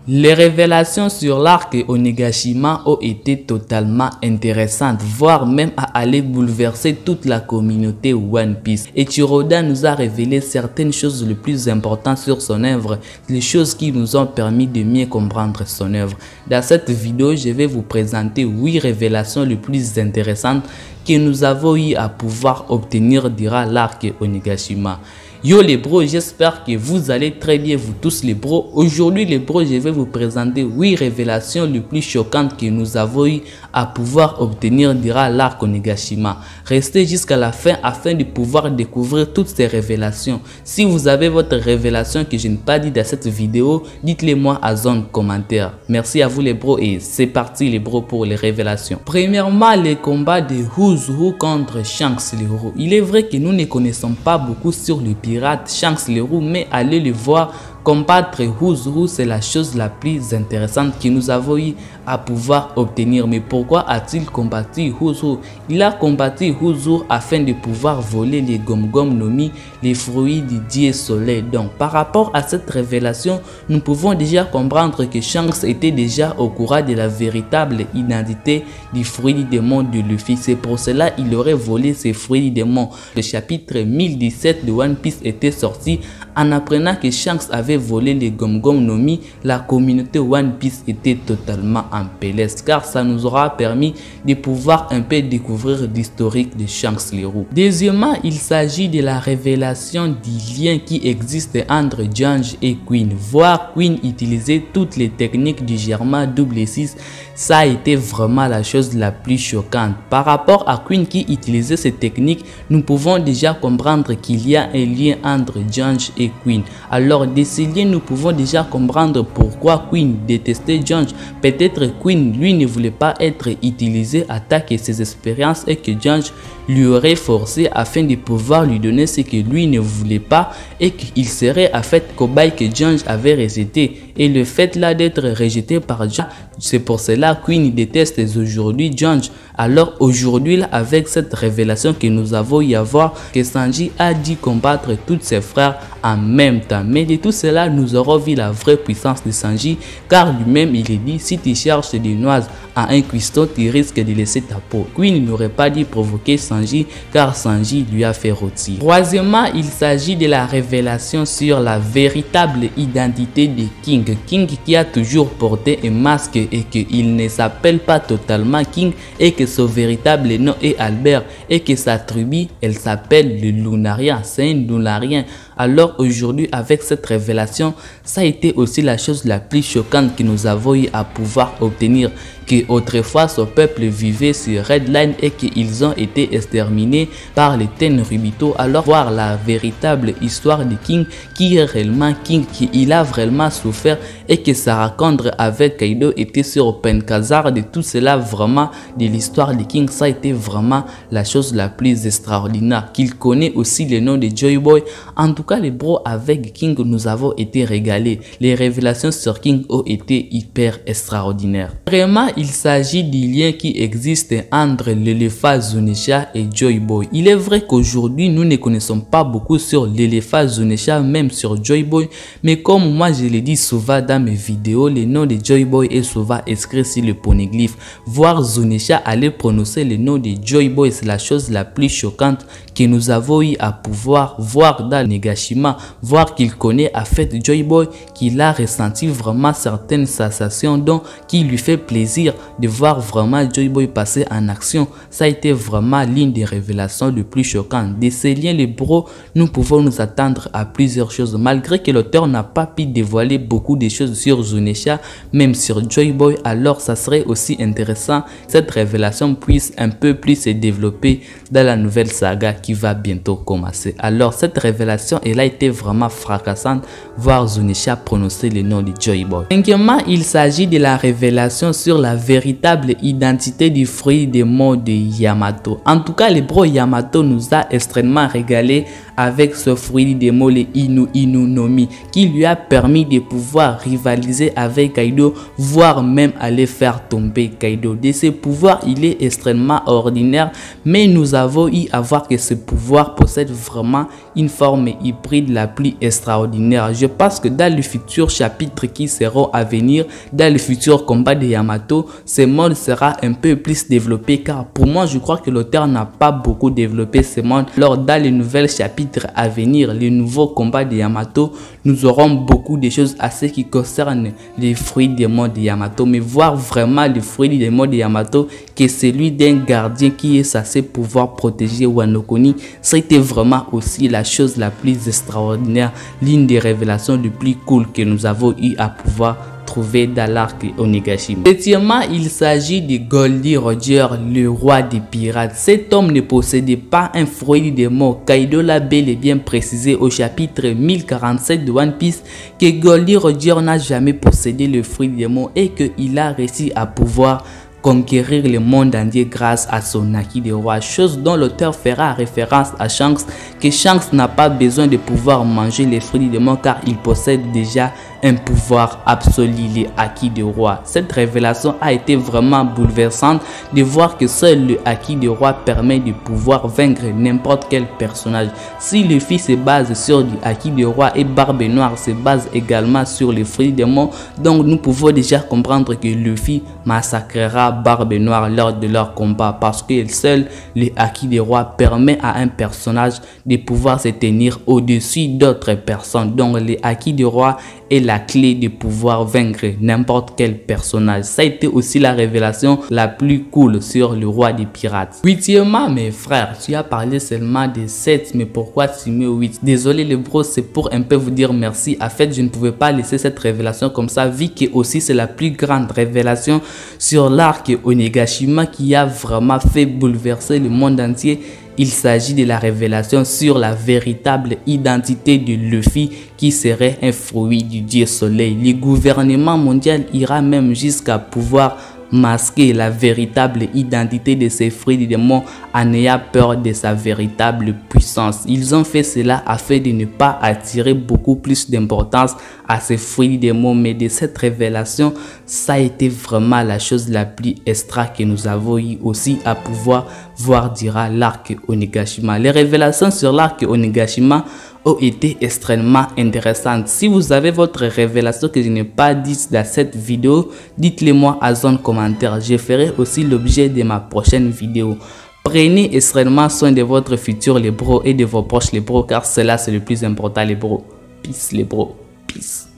Les révélations sur l'arc Onigashima ont été totalement intéressantes, voire même à aller bouleverser toute la communauté One Piece. Eiichiro Oda nous a révélé certaines choses les plus importantes sur son œuvre, les choses qui nous ont permis de mieux comprendre son œuvre. Dans cette vidéo, je vais vous présenter 8 révélations les plus intéressantes que nous avons eu à pouvoir obtenir durant l'arc Onigashima. Yo les bros, j'espère que vous allez très bien vous tous les bros. Aujourd'hui les bros, je vais vous présenter 8 révélations les plus choquantes que nous avons eu à pouvoir obtenir durant l'arc Onigashima. Restez jusqu'à la fin afin de pouvoir découvrir toutes ces révélations. Si vous avez votre révélation que je n'ai pas dit dans cette vidéo, dites-le moi à zone commentaire. Merci à vous les bros et c'est parti les bros pour les révélations. Premièrement, le combat de Usopp contre Shanks le Roux. Il est vrai que nous ne connaissons pas beaucoup sur le pirate Shanks le Roux, mais allez le voir. Combattre Usopp, c'est la chose la plus intéressante que nous avons eu à pouvoir obtenir. Mais pourquoi a-t-il combattu Usopp? Il a combattu Usopp afin de pouvoir voler les Gom-Gom no Mi, les fruits du dieu soleil. Donc par rapport à cette révélation, nous pouvons déjà comprendre que Shanks était déjà au courant de la véritable identité du fruit du démon de Luffy. C'est pour cela qu'il aurait volé ces fruits du démon. Le chapitre 1017 de One Piece était sorti. En apprenant que Shanks avait volé les Gom-Gom no Mi, la communauté One Piece était totalement en PLS, car ça nous aura permis de pouvoir un peu découvrir l'historique de Shanks le Roux. Deuxièmement, il s'agit de la révélation du lien qui existe entre Junge et Queen. Voir Queen utiliser toutes les techniques du Germain double 6, ça a été vraiment la chose la plus choquante. Par rapport à Queen qui utilisait ces techniques, nous pouvons déjà comprendre qu'il y a un lien entre Junge et Queen. Alors de ces liens, nous pouvons déjà comprendre pourquoi Queen détestait Junge. Peut-être Queen lui ne voulait pas être utilisé, attaquer ses expériences et que Junge lui aurait forcé afin de pouvoir lui donner ce que lui ne voulait pas et qu'il serait en fait cobaye que Junge avait rejeté. Et le fait là d'être rejeté par Junge, c'est pour cela Queen déteste aujourd'hui Junge. Alors aujourd'hui avec cette révélation que nous avons y avoir, que Sanji a dit combattre tous ses frères en même temps. Mais de tout cela, nous aurons vu la vraie puissance de Sanji, car lui-même il est dit, si tu cherches des noises à un cuistot, tu risques de laisser ta peau. Queen n'aurait pas dû provoquer Sanji, car Sanji lui a fait rôtir. Troisièmement, il s'agit de la révélation sur la véritable identité de King. King qui a toujours porté un masque et qu'il ne s'appelle pas totalement King et que son véritable nom est Albert et que sa tribu, elle s'appelle le Lunarien. C'est un Lunarien. Alors aujourd'hui avec cette révélation, ça a été aussi la chose la plus choquante que nous avons eu à pouvoir obtenir, que autrefois son peuple vivait sur Redline et qu'ils ont été exterminés par les Tenryubito. Alors voir la véritable histoire de King, qui est réellement King, qu'il a vraiment souffert et que sa rencontre avec Kaido était sur Penkazar, de tout cela vraiment de l'histoire de King, ça a été vraiment la chose la plus extraordinaire. Qu'il connaît aussi le nom de Joy Boy. En tout cas les bros, avec King nous avons été régalés. Les révélations sur King ont été hyper extraordinaires. Vraiment il s'agit du lien qui existe entre l'éléphant Zunisha et Joy Boy. Il est vrai qu'aujourd'hui nous ne connaissons pas beaucoup sur l'éléphant Zunisha, même sur Joy Boy, mais comme moi je l'ai dit souvent dans mes vidéos, le nom de Joy Boy est souvent inscrit sur le poneglyphe. Voir Zunisha aller prononcer le nom de Joy Boy, c'est la chose la plus choquante que nous avons eu à pouvoir voir dans Onigashima, voir qu'il connaît en fait Joy Boy, qu'il a ressenti vraiment certaines sensations, donc qui lui fait plaisir de voir vraiment Joy Boy passer en action. Ça a été vraiment l'une des révélations les plus choquantes. De ces liens les bros, nous pouvons nous attendre à plusieurs choses, malgré que l'auteur n'a pas pu dévoiler beaucoup de choses sur Zunisha, même sur Joy Boy. Alors ça serait aussi intéressant que cette révélation puisse un peu plus se développer dans la nouvelle saga qui va bientôt commencer. Alors cette révélation elle a été vraiment fracassante, voir Zunisha prononcer le nom de Joy Boy. Cinquièmement, il s'agit de la révélation sur la véritable identité du fruit des mots de Yamato. En tout cas les bros, Yamato nous a extrêmement régalé avec ce fruit des mots, les Inu Inu no Mi, qui lui a permis de pouvoir rivaliser avec Kaido, voire même aller faire tomber Kaido. De ses pouvoirs, il est extrêmement ordinaire, mais nous avons eu à voir que ce pouvoir possède vraiment une forme hybride la plus extraordinaire. Je pense que dans les futurs chapitres qui seront à venir, dans le futur combat de Yamato, ce monde sera un peu plus développé, car pour moi je crois que l'auteur n'a pas beaucoup développé ce monde. Alors dans les nouvelles chapitres à venir, les nouveaux combats de Yamato, nous aurons beaucoup de choses à ce qui concerne les fruits des mondes de Yamato, mais voir vraiment les fruits des mondes de Yamato, que celui d'un gardien qui est censé pouvoir protéger Wano Kuni, c'était vraiment aussi la chose la plus extraordinaire, l'une des révélations les plus cool que nous avons eu à pouvoir trouver dans l'arc Onigashima. Septièmement, il s'agit de Goldie Roger, le roi des pirates. Cet homme ne possédait pas un fruit des mots. Kaido l'a bel et bien précisé au chapitre 1047 de One Piece que Goldie Roger n'a jamais possédé le fruit des mots et qu'il a réussi à pouvoir conquérir le monde entier grâce à son acquis de roi, chose dont l'auteur fera référence à Shanks, que Shanks n'a pas besoin de pouvoir manger les fruits des mots car il possède déjà un pouvoir absolu, les acquis de roi. Cette révélation a été vraiment bouleversante de voir que seul le acquis de roi permet de pouvoir vaincre n'importe quel personnage. Si Luffy se base sur le acquis de roi et Barbe Noire se base également sur les fruits des mots, donc nous pouvons déjà comprendre que Luffy massacrera Barbe Noire lors de leur combat, parce que seul le acquis de roi permet à un personnage de pouvoir se tenir au-dessus d'autres personnes. Donc le acquis de roi est la clé de pouvoir vaincre n'importe quel personnage. Ça a été aussi la révélation la plus cool sur le roi des pirates. Huitièmement, mes frères, tu as parlé seulement de 7, mais pourquoi tu mets 8? Désolé les bros, c'est pour un peu vous dire merci. En fait, je ne pouvais pas laisser cette révélation comme ça, vu que aussi c'est la plus grande révélation sur l'arc Onigashima qui a vraiment fait bouleverser le monde entier. Il s'agit de la révélation sur la véritable identité de Luffy qui serait un fruit du dieu soleil. Le gouvernement mondial ira même jusqu'à pouvoir masquer la véritable identité de ces fruits du démon en ayant peur de sa véritable puissance. Ils ont fait cela afin de ne pas attirer beaucoup plus d'importance à ces fruits du démon, mais de cette révélation, ça a été vraiment la chose la plus extra que nous avons eu aussi à pouvoir voir durant l'arc Onigashima. Les révélations sur l'arc Onigashima ont été extrêmement intéressantes. Si vous avez votre révélation que je n'ai pas dit dans cette vidéo, dites-le moi à zone commentaire. Je ferai aussi l'objet de ma prochaine vidéo. Prenez extrêmement soin de votre futur les bros et de vos proches les bros, car cela c'est le plus important les bros. Peace les bros. Peace.